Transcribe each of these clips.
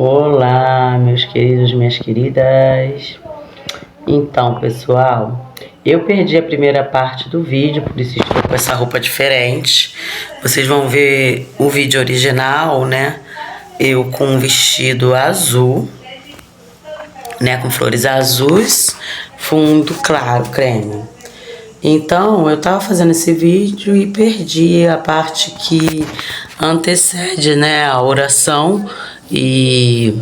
Olá, meus queridos, minhas queridas. Então, pessoal, eu perdi a primeira parte do vídeo, por isso estou com essa roupa diferente. Vocês vão ver o vídeo original, né? Eu com um vestido azul, né? Com flores azuis, fundo claro, creme. Então, eu tava fazendo esse vídeo e perdi a parte que antecede, né, a oração e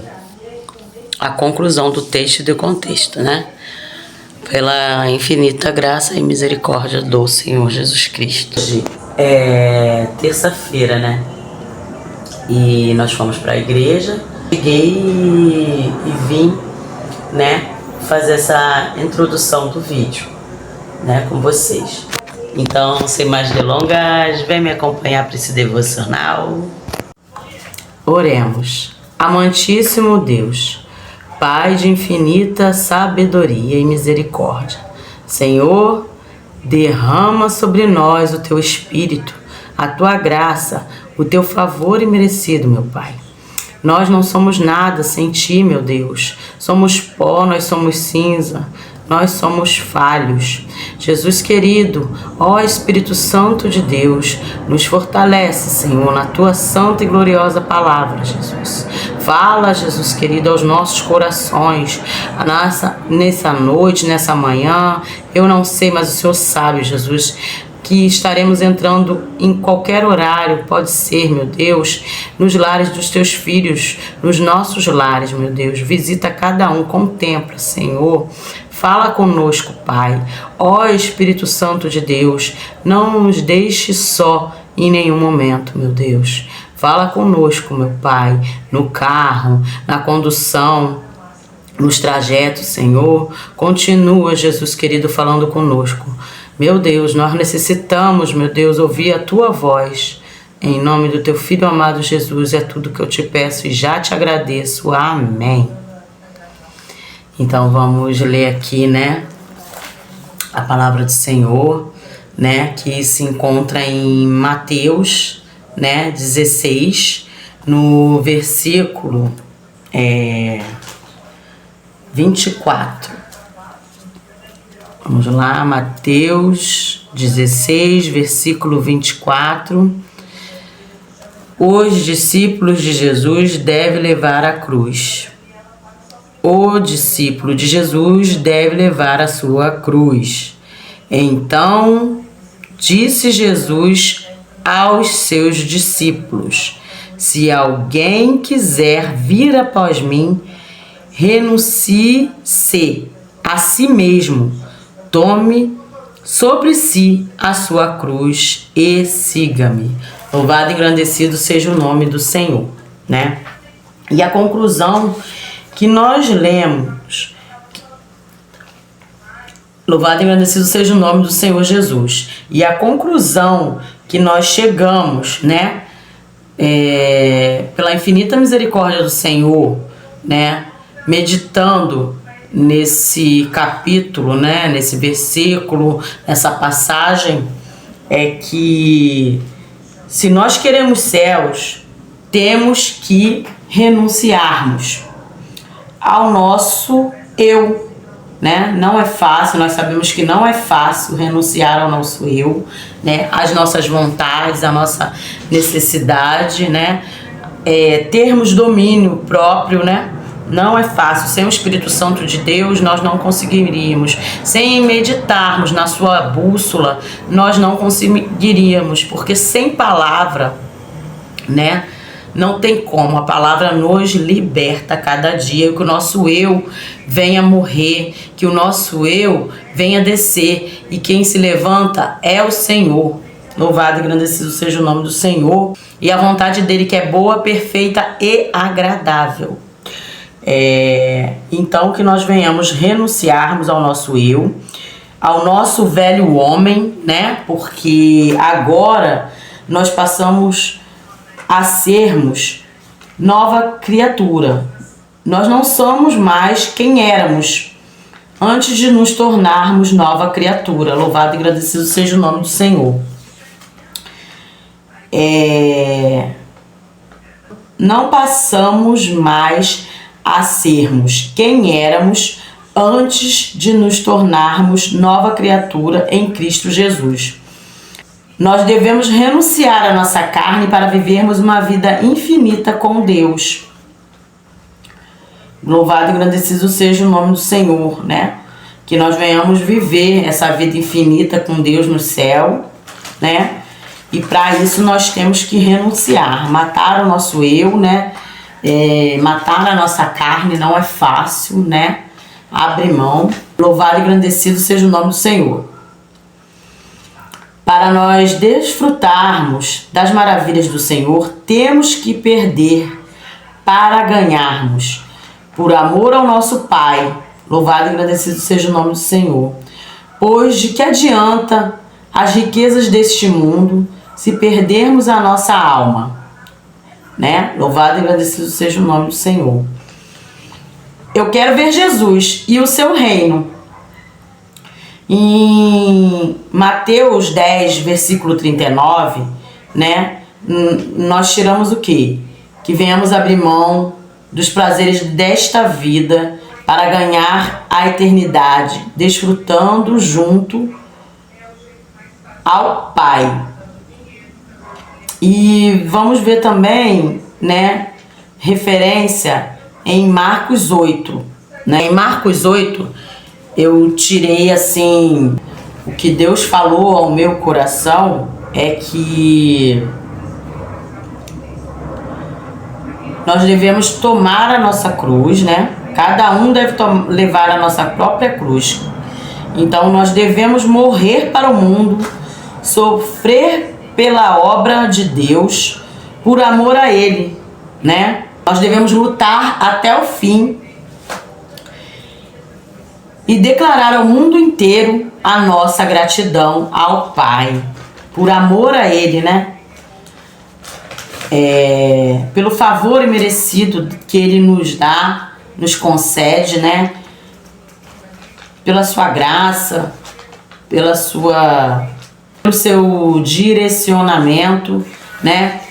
a conclusão do texto e do contexto, né? Pela infinita graça e misericórdia do Senhor Jesus Cristo. Hoje é terça-feira, né? E nós fomos para a igreja. Cheguei e vim, né, fazer essa introdução do vídeo, né, com vocês. Então, sem mais delongas, vem me acompanhar para esse devocional. Oremos. Amantíssimo Deus, Pai de infinita sabedoria e misericórdia, Senhor, derrama sobre nós o Teu Espírito, a Tua graça, o Teu favor imerecido, meu Pai. Nós não somos nada sem Ti, meu Deus. Somos pó, nós somos cinza, nós somos falhos. Jesus querido, ó Espírito Santo de Deus, nos fortalece, Senhor, na Tua santa e gloriosa palavra, Jesus. Fala, Jesus querido, aos nossos corações, nessa noite, nessa manhã. Eu não sei, mas o Senhor sabe, Jesus, que estaremos entrando em qualquer horário, pode ser, meu Deus, nos lares dos Teus filhos, nos nossos lares, meu Deus. Visita cada um, contempla, Senhor. Fala conosco, Pai. Ó Espírito Santo de Deus, não nos deixe só em nenhum momento, meu Deus. Fala conosco, meu Pai, no carro, na condução, nos trajetos, Senhor. Continua, Jesus querido, falando conosco. Meu Deus, nós necessitamos, meu Deus, ouvir a Tua voz. Em nome do Teu Filho amado Jesus, é tudo que eu te peço e já te agradeço. Amém. Então vamos ler aqui, né, a palavra do Senhor, né, que se encontra em Mateus, né, 16, no versículo 24. Vamos lá, Mateus 16, versículo 24. Os discípulos de Jesus devem levar a cruz. O discípulo de Jesus deve levar a sua cruz. Então, disse Jesus aos seus discípulos: se alguém quiser vir após mim, renuncie-se a si mesmo, tome sobre si a sua cruz e siga-me. Louvado e engrandecido seja o nome do Senhor, né? E a conclusão que nós lemos, louvado e agradecido seja o nome do Senhor Jesus. E a conclusão que nós chegamos, né, pela infinita misericórdia do Senhor, né, meditando nesse capítulo, né, nesse versículo, nessa passagem, é que se nós queremos céus, temos que renunciarmos ao nosso eu, né? Não é fácil, nós sabemos que não é fácil renunciar ao nosso eu, né? Às nossas vontades, à nossa necessidade, né? Termos domínio próprio, né? Não é fácil. Sem o Espírito Santo de Deus, nós não conseguiríamos. Sem meditarmos na sua bússola, nós não conseguiríamos, porque sem palavra, né, não tem como. A palavra nos liberta a cada dia, que o nosso eu venha morrer, que o nosso eu venha descer, e quem se levanta é o Senhor. Louvado e engrandecido seja o nome do Senhor, e a vontade dele que é boa, perfeita e agradável. Então que nós venhamos renunciarmos ao nosso eu, ao nosso velho homem, né? Porque agora nós passamos a sermos nova criatura. Nós não somos mais quem éramos antes de nos tornarmos nova criatura. Louvado e agradecido seja o nome do Senhor. não passamos mais a sermos quem éramos antes de nos tornarmos nova criatura em Cristo Jesus. Nós devemos renunciar à nossa carne para vivermos uma vida infinita com Deus. Louvado e agradecido seja o nome do Senhor, né? Que nós venhamos viver essa vida infinita com Deus no céu, né? E para isso nós temos que renunciar, matar o nosso eu, né? Matar a nossa carne não é fácil, né? Abre mão. Louvado e agradecido seja o nome do Senhor. Para nós desfrutarmos das maravilhas do Senhor, temos que perder para ganharmos. Por amor ao nosso Pai, louvado e agradecido seja o nome do Senhor. Pois de que adianta as riquezas deste mundo se perdermos a nossa alma? Né? Louvado e agradecido seja o nome do Senhor. Eu quero ver Jesus e o seu reino. Em Mateus 10, versículo 39, né? Nós tiramos o quê? Que venhamos abrir mão dos prazeres desta vida para ganhar a eternidade, desfrutando junto ao Pai. E vamos ver também, né, referência em Marcos 8. Né? Em Marcos 8, eu tirei assim, o que Deus falou ao meu coração é que nós devemos tomar a nossa cruz, né? Cada um deve levar a nossa própria cruz. Então nós devemos morrer para o mundo, sofrer pela obra de Deus, por amor a Ele, né? Nós devemos lutar até o fim e declarar ao mundo inteiro a nossa gratidão ao Pai, por amor a Ele, né? Pelo favor imerecido que Ele nos dá, nos concede, né? Pela sua graça, pelo seu direcionamento, né?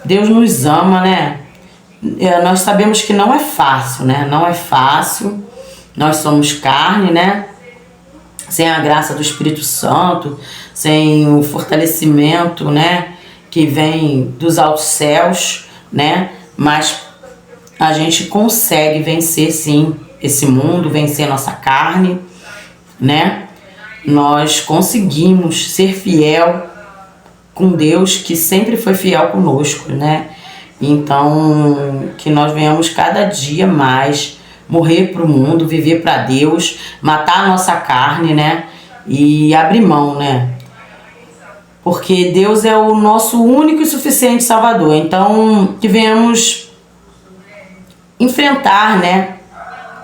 Deus nos ama, né? Nós sabemos que não é fácil, né? Não é fácil. Nós somos carne, né? Sem a graça do Espírito Santo, sem o fortalecimento, né? Que vem dos altos céus, né? Mas a gente consegue vencer, sim, esse mundo, vencer a nossa carne, né? Nós conseguimos ser fiel com Deus, que sempre foi fiel conosco, né? Então, que nós venhamos cada dia mais morrer para o mundo, viver para Deus, matar a nossa carne, né? E abrir mão, né? Porque Deus é o nosso único e suficiente Salvador. Então, que venhamos enfrentar, né,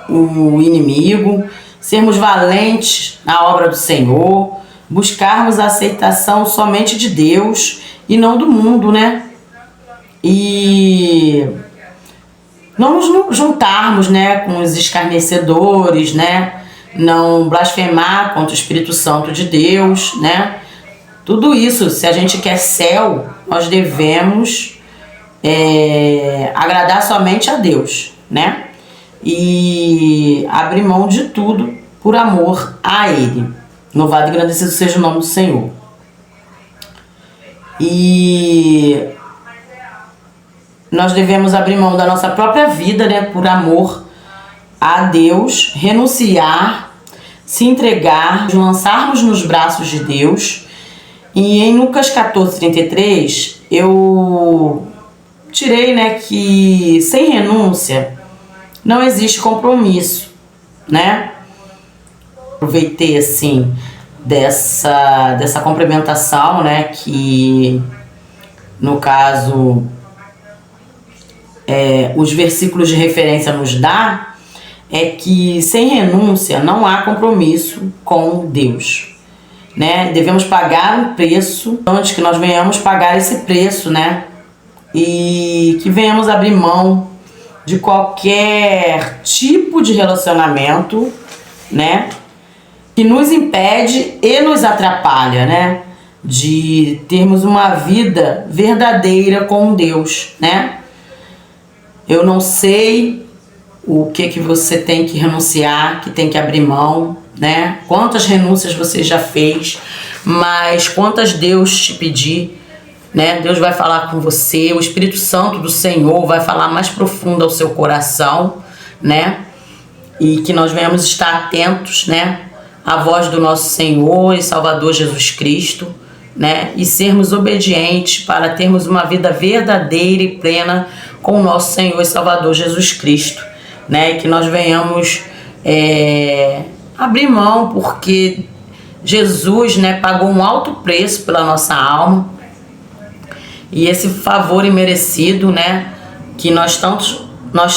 o inimigo, sermos valentes na obra do Senhor, buscarmos a aceitação somente de Deus e não do mundo, né? E não nos juntarmos, né, com os escarnecedores, né? Não blasfemar contra o Espírito Santo de Deus, né? Tudo isso, se a gente quer céu, nós devemos agradar somente a Deus, né? E abrir mão de tudo por amor a Ele. Louvado e agradecido seja o nome do Senhor. E nós devemos abrir mão da nossa própria vida, né, por amor a Deus, renunciar, se entregar, lançarmos nos braços de Deus. E em Lucas 14:33, eu tirei, né, que sem renúncia não existe compromisso, né? Aproveitei, assim, dessa complementação, né, que no caso os versículos de referência nos dá, é que sem renúncia não há compromisso com Deus. Né? Devemos pagar um preço, antes que nós venhamos pagar esse preço, né? E que venhamos abrir mão de qualquer tipo de relacionamento, né? Que nos impede e nos atrapalha, né? De termos uma vida verdadeira com Deus, né? Eu não sei o que você tem que renunciar, que tem que abrir mão, né? Quantas renúncias você já fez, mas quantas Deus te pedir, né? Deus vai falar com você, o Espírito Santo do Senhor vai falar mais profundo ao seu coração, né? E que nós venhamos estar atentos, né? À voz do nosso Senhor e Salvador Jesus Cristo, né? E sermos obedientes para termos uma vida verdadeira e plena com o nosso Senhor e Salvador Jesus Cristo, né? E que nós venhamos abrir mão, porque Jesus, né, pagou um alto preço pela nossa alma, e esse favor imerecido, né, que nós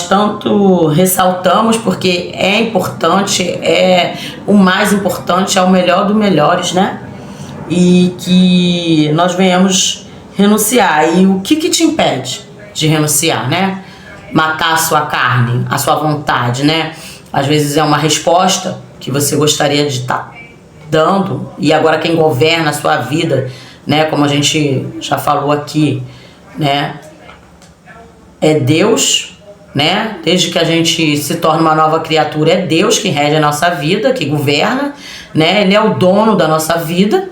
tanto ressaltamos, porque é importante, é o mais importante, é o melhor dos melhores, né? E que nós venhamos renunciar. E o que te impede de renunciar, né? Matar a sua carne, a sua vontade, né? Às vezes é uma resposta que você gostaria de estar dando, e agora quem governa a sua vida, né, como a gente já falou aqui, né, é Deus, né? Desde que a gente se torna uma nova criatura, é Deus que rege a nossa vida, que governa, né? Ele é o dono da nossa vida,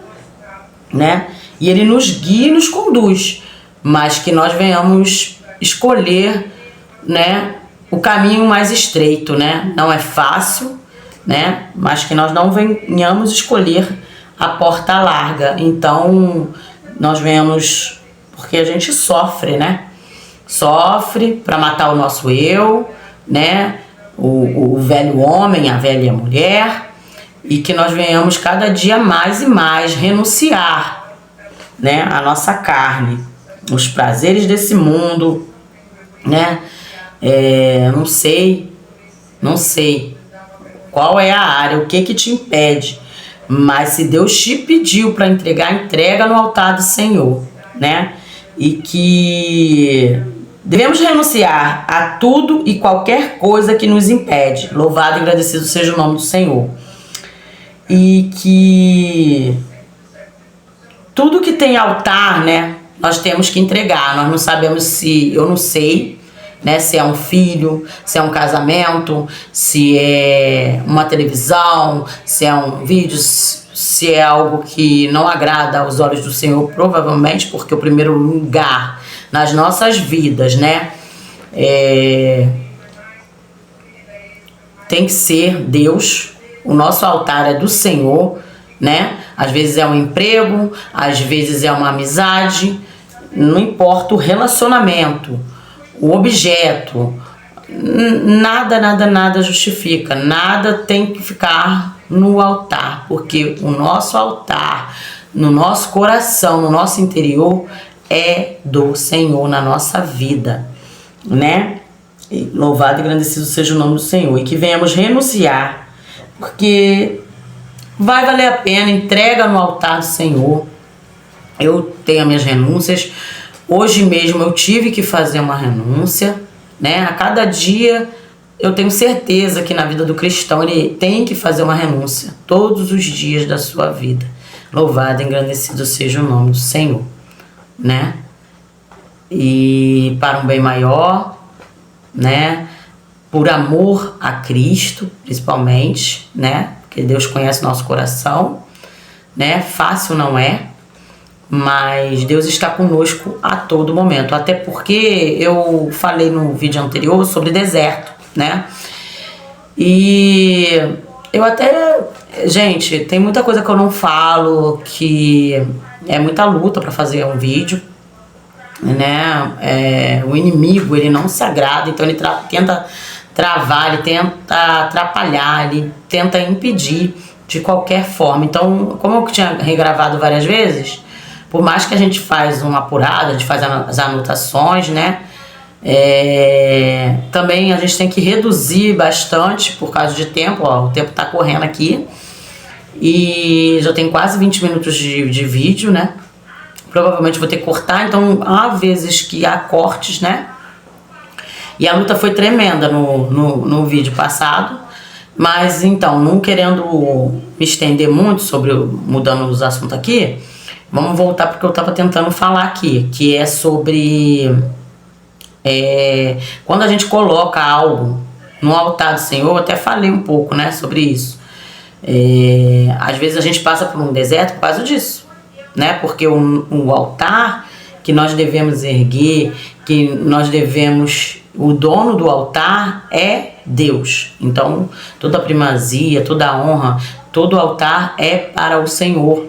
né? E ele nos guia e nos conduz, mas que nós venhamos escolher, né, o caminho mais estreito, né? Não é fácil, né? Mas que nós não venhamos escolher a porta larga. Então, nós venhamos, porque a gente sofre, né? Sofre para matar o nosso eu, né? O velho homem, a velha mulher, e que nós venhamos cada dia mais e mais renunciar, né? A nossa carne, os prazeres desse mundo, né? Não sei qual é a área, o que te impede, mas se Deus te pediu para entregar, entrega no altar do Senhor, né? E que devemos renunciar a tudo e qualquer coisa que nos impede. Louvado e agradecido seja o nome do Senhor. E que tudo que tem altar, né, nós temos que entregar. Nós não sabemos eu não sei, né, se é um filho, se é um casamento, se é uma televisão, se é um vídeo, se é algo que não agrada aos olhos do Senhor, provavelmente, porque o primeiro lugar nas nossas vidas, né, tem que ser Deus. O nosso altar é do Senhor, né? Às vezes é um emprego, às vezes é uma amizade, não importa o relacionamento, o objeto, nada justifica, nada tem que ficar no altar, porque o nosso altar, no nosso coração, no nosso interior, é do Senhor na nossa vida, né? E louvado e agradecido seja o nome do Senhor, e que venhamos renunciar, porque vai valer a pena. Entrega no altar do Senhor. Eu tenho as minhas renúncias. Hoje mesmo eu tive que fazer uma renúncia, né? A cada dia eu tenho certeza que na vida do cristão ele tem que fazer uma renúncia todos os dias da sua vida. Louvado e engrandecido seja o nome do Senhor, né? E para um bem maior, né? Por amor a Cristo, principalmente, né? Porque Deus conhece nosso coração, né? Fácil não é, mas Deus está conosco a todo momento. Até porque eu falei no vídeo anterior sobre deserto, né? E eu até... Gente, tem muita coisa que eu não falo, que é muita luta para fazer um vídeo, né? O inimigo, ele não se agrada, então ele tenta travar, ele tenta atrapalhar, ele tenta impedir de qualquer forma. Então, como eu tinha regravado várias vezes, por mais que a gente faz uma apurada, a gente faz as anotações, né? Também a gente tem que reduzir bastante por causa de tempo. Ó, o tempo tá correndo aqui e já tem quase 20 minutos de vídeo, né? Provavelmente vou ter que cortar, então há vezes que há cortes, né? E a luta foi tremenda no vídeo passado. Mas então, não querendo me estender muito mudando os assuntos aqui, vamos voltar porque eu estava tentando falar aqui, que é sobre Quando a gente coloca algo no altar do Senhor, eu até falei um pouco, né, sobre isso. Às vezes a gente passa por um deserto por causa disso, né? Porque o altar que nós devemos erguer, que nós devemos, o dono do altar é Deus. Então, toda a primazia, toda a honra, todo o altar é para o Senhor.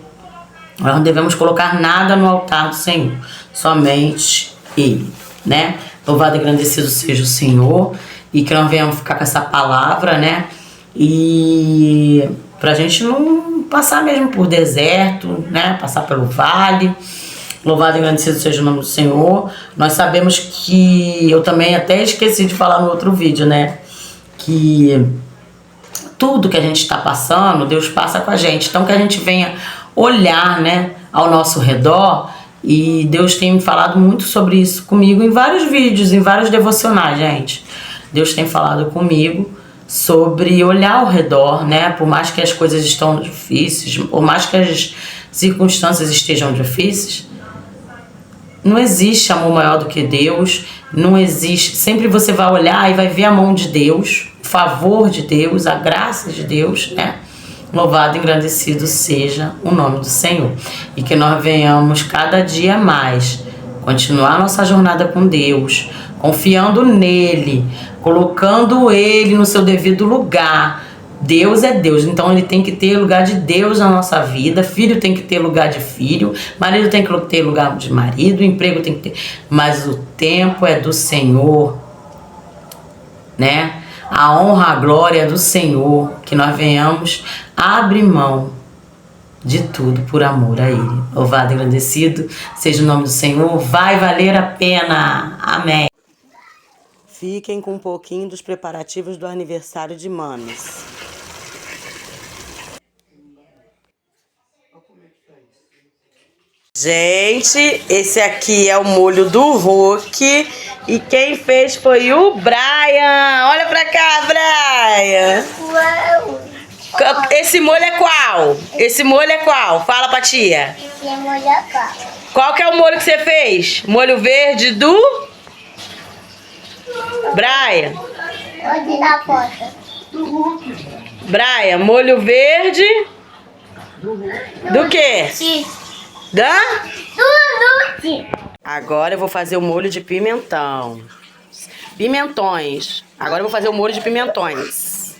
Nós não devemos colocar nada no altar do Senhor, somente Ele, né? Louvado e agradecido seja o Senhor, e que nós venhamos ficar com essa palavra, né? E pra gente não passar mesmo por deserto, né? Passar pelo vale. Louvado e agradecido seja o nome do Senhor. Nós sabemos que, eu também até esqueci de falar no outro vídeo, né? Que tudo que a gente está passando, Deus passa com a gente. Então que a gente venha olhar, né, ao nosso redor. E Deus tem falado muito sobre isso comigo em vários vídeos, em vários devocionais, gente. Deus tem falado comigo sobre olhar ao redor, né? Por mais que as coisas estão difíceis, por mais que as circunstâncias estejam difíceis, não existe amor maior do que Deus, não existe. Sempre você vai olhar e vai ver a mão de Deus, o favor de Deus, a graça de Deus, né? Louvado e engrandecido seja o nome do Senhor. E que nós venhamos cada dia mais continuar nossa jornada com Deus, confiando nele, colocando ele no seu devido lugar. Deus é Deus, então ele tem que ter lugar de Deus na nossa vida, filho tem que ter lugar de filho, marido tem que ter lugar de marido, emprego tem que ter, mas o tempo é do Senhor, né? A honra, a glória é do Senhor, que nós venhamos abrir mão de tudo por amor a Ele. Louvado e agradecido seja o nome do Senhor, vai valer a pena, amém. Fiquem com um pouquinho dos preparativos do aniversário de Mames. Gente, esse aqui é o molho do Hulk e quem fez foi o Brian. Olha pra cá, Brian. Esse molho é qual? Esse molho é qual? Fala pra tia. Esse molho é qual? Qual que é o molho que você fez? Molho verde do... Brian. Onde na porta? Brian, molho verde... Do quê? Sim. Hã? Tudo. Agora eu vou fazer o molho de pimentão. Pimentões. Agora eu vou fazer o molho de pimentões.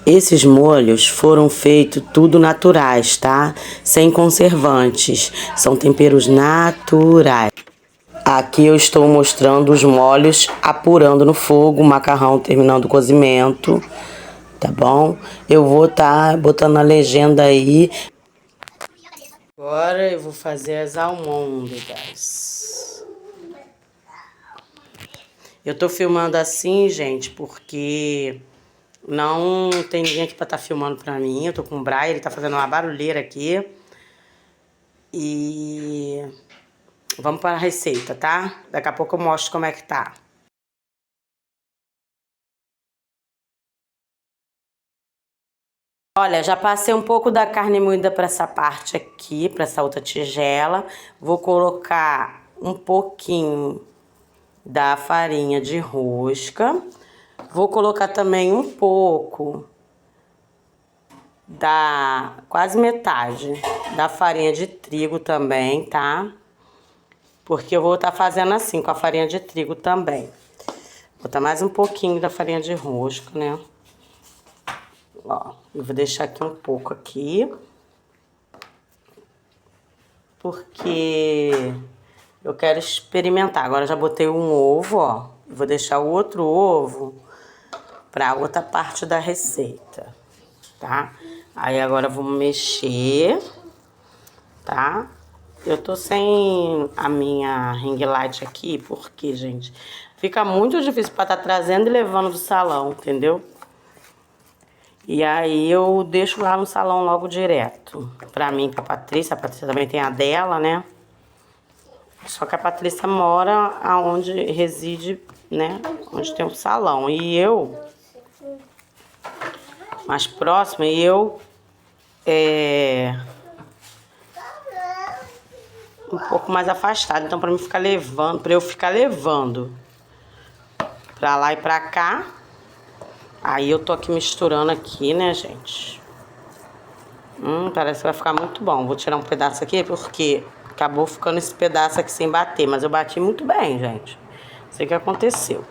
Esses molhos foram feitos tudo naturais, tá? Sem conservantes. São temperos naturais. Aqui eu estou mostrando os molhos apurando no fogo, o macarrão terminando o cozimento. Tá bom? Eu vou estar botando a legenda aí. Agora eu vou fazer as almôndegas. Eu tô filmando assim, gente, porque não tem ninguém aqui pra estar filmando pra mim. Eu tô com o Brian, ele tá fazendo uma barulheira aqui. E vamos para a receita, tá? Daqui a pouco eu mostro como é que tá. Olha, já passei um pouco da carne moída para essa parte aqui, para essa outra tigela. Vou colocar um pouquinho da farinha de rosca. Vou colocar também um pouco quase metade da farinha de trigo também, tá? Porque eu vou estar fazendo assim com a farinha de trigo também. Vou botar mais um pouquinho da farinha de rosca, né? Ó, eu vou deixar aqui um pouco aqui. Porque eu quero experimentar. Agora já botei um ovo, ó. Vou deixar o outro ovo para outra parte da receita, tá? Aí agora vamos mexer, tá? Eu tô sem a minha ring light aqui, porque, gente, fica muito difícil para estar trazendo e levando do salão, entendeu? E aí eu deixo lá no salão logo direto. Pra mim, pra Patrícia. A Patrícia também tem a dela, né? Só que a Patrícia mora aonde reside, né? Onde tem o salão. E eu, mais próximo, e eu um pouco mais afastado. Então pra mim ficar levando, pra eu ficar levando pra lá e pra cá. Aí eu tô aqui misturando aqui, né, gente? Parece que vai ficar muito bom. Vou tirar um pedaço aqui porque acabou ficando esse pedaço aqui sem bater. Mas eu bati muito bem, gente. Não sei o que aconteceu.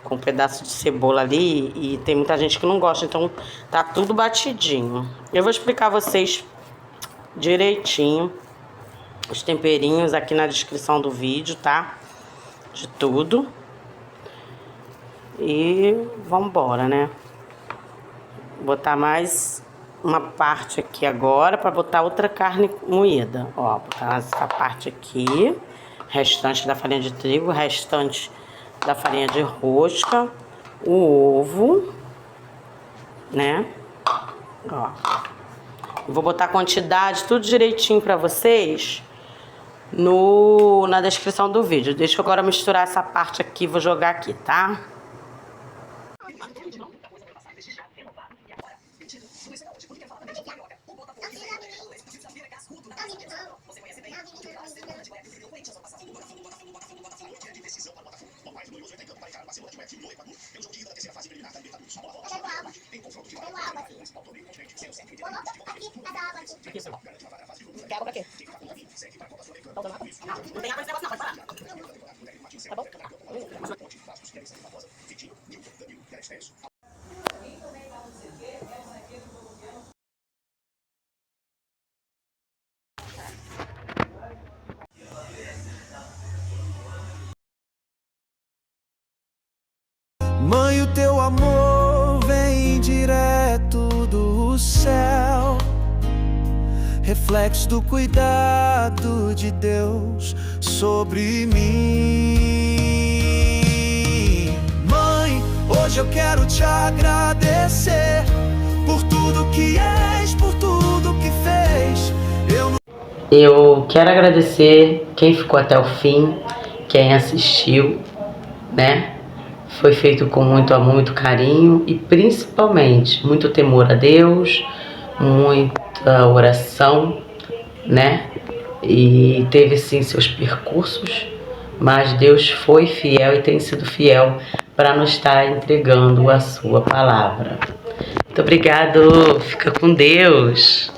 Com um pedaço de cebola ali. E tem muita gente que não gosta. Então tá tudo batidinho. Eu vou explicar a vocês direitinho os temperinhos aqui na descrição do vídeo, tá? De tudo. E vambora, né? Vou botar mais uma parte aqui agora para botar outra carne moída. Ó, botar essa parte aqui, restante da farinha de trigo, restante da farinha de rosca, o ovo, né? Ó. Vou botar a quantidade, tudo direitinho para vocês na descrição do vídeo. Deixa eu agora misturar essa parte aqui, vou jogar aqui, tá? Quer água pra quê? Não tem água nesse negócio não, pode parar. Tá bom? Mãe, o teu amor vem direto do céu, reflexo do cuidado de Deus sobre mim. Mãe, hoje eu quero te agradecer por tudo que és, por tudo que fez. Eu quero agradecer quem ficou até o fim, quem assistiu, né? Foi feito com muito amor, muito carinho e principalmente muito temor a Deus, muita oração, né? E teve sim seus percursos, mas Deus foi fiel e tem sido fiel para nos estar entregando a sua palavra. Muito obrigado, fica com Deus.